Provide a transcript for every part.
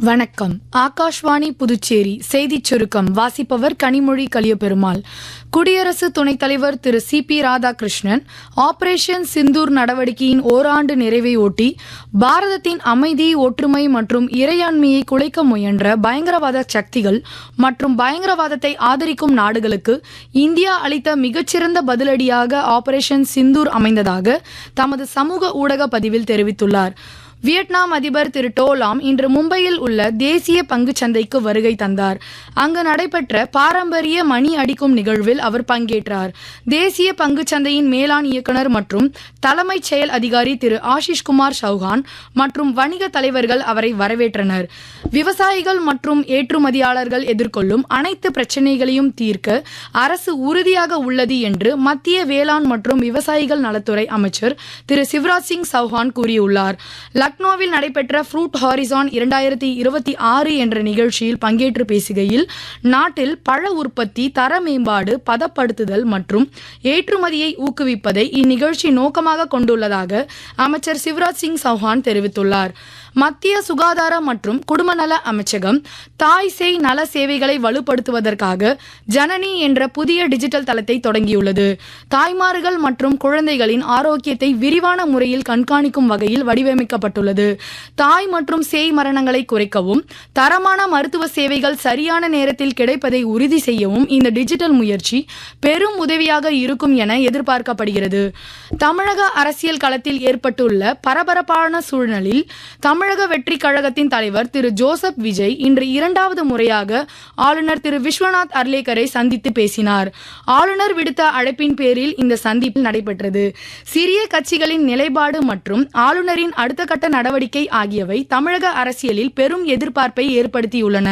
வணக்கம். ஆகாஷ்வாணி புதுச்சேரி செய்திச் சுருக்கம் வாசிப்பவர் கனிமொழி கலியபெருமாள். குடியரசு துணைத் தலைவர் திரு சி.பி. ராதாகிருஷ்ணன் ஆபரேஷன் சிந்தூர் நடவடிக்கையின் ஓராண்டு நிறைவை ஒட்டி பாரதத்தின் அமைதி, ஒற்றுமை மற்றும் இறையாண்மையை குலைக்க முயன்ற பயங்கரவாத சக்திகள் மற்றும் பயங்கரவாதத்தை ஆதரிக்கும் நாடுகளுக்கு இந்தியா அளித்த மிகச்சிறந்த பதிலடியாக ஆபரேஷன் சிந்தூர் அமைந்ததாக தமது சமூக ஊடக பதிவில் தெரிவித்துள்ளார். வியட்நாம் அதிபர் திரு டோ லாம் இன்று மும்பையில் உள்ள தேசிய பங்குச் சந்தைக்கு வருகை தந்தார். அங்கு நடைபெற்ற பாரம்பரிய மணி அடிக்கும் நிகழ்வில் அவர் பங்கேற்றார். தேசிய பங்குச் சந்தையின் மேலாண் இயக்குநர் மற்றும் தலைமைச் செயல் அதிகாரி திரு ஆஷிஷ் குமார் சௌஹான் மற்றும் வணிக தலைவர்கள் அவரை வரவேற்றனர். விவசாயிகள் மற்றும் ஏற்றுமதியாளர்கள் எதிர்கொள்ளும் அனைத்து பிரச்சினைகளையும் தீர்க்க அரசு உறுதியாக உள்ளது என்று மத்திய வேளாண் மற்றும் விவசாயிகள் நலத்துறை அமைச்சர் திரு சிவராஜ் சிங் சௌஹான் கூறியுள்ளார். லக்னோவில் நடைபெற்ற ஃப்ரூட் ஹாரிசான் 2026 என்ற நிகழ்ச்சியில் பங்கேற்று பேசுகையில், நாட்டில் பழ உற்பத்தி, தர மேம்பாடு, பதப்படுத்துதல் மற்றும் ஏற்றுமதியை ஊக்குவிப்பதை இந்நிகழ்ச்சி நோக்கமாக கொண்டுள்ளதாக அமைச்சர் சிவராஜ் சிங் சௌஹான் தெரிவித்துள்ளார். மத்திய சுகாதார மற்றும் குடும்ப நல அமைச்சகம் தாய் சேய் நல சேவைகளை வலுப்படுத்துவதற்காக ஜனனி என்ற புதிய டிஜிட்டல் தளத்தை தொடங்கியுள்ளது. தாய்மார்கள் மற்றும் குழந்தைகளின் ஆரோக்கியத்தை விரிவான முறையில் கண்காணிக்கும் வகையில் வடிவமைக்கப்பட்டுள்ளது. தாய் மற்றும் சேய் மரணங்களை குறைக்கவும் தரமான மருத்துவ சேவைகள் சரியான நேரத்தில் கிடைப்பதை உறுதி செய்யவும் இந்த டிஜிட்டல் முயற்சி பெரும் உதவியாக இருக்கும் என எதிர்பார்க்கப்படுகிறது. தமிழக அரசியல் களத்தில் ஏற்பட்டுள்ள பரபரப்பான சூழலில் தமிழக வெற்றி கழகத்தின் தலைவர் திரு ஜோசப் விஜய் இன்று இரண்டாவது முறையாக ஆளுநர் திரு விஸ்வநாத் அர்லேக்கரை சந்தித்து பேசினார். ஆளுநர் விடுத்த அழைப்பின் பேரில் இந்த சந்திப்பு நடைபெற்றது. சிறிய கட்சிகளின் நிலைப்பாடு மற்றும் ஆளுநரின் அடுத்த கட்ட நடவடிக்கை ஆகியவை தமிழக அரசியலில் பெரும் எதிர்பார்ப்பை ஏற்படுத்தியுள்ளன.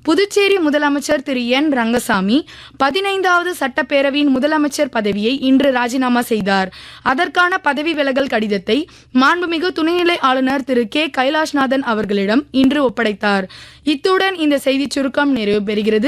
புதுச்சேரி முதலமைச்சர் திரு என் ரங்கசாமி 15வது சட்டப்பேரவையின் முதலமைச்சர் பதவியை இன்று ராஜினாமா செய்தார். அதற்கான பதவி விலகல் கடிதத்தை மாண்புமிகு துணைநிலை ஆளுநர் திரு கே கைலாஷ்நாதன் அவர்களிடம் இன்று ஒப்படைத்தார். இத்துடன் இந்த செய்திச் சுருக்கம் நிறைவு பெறுகிறது.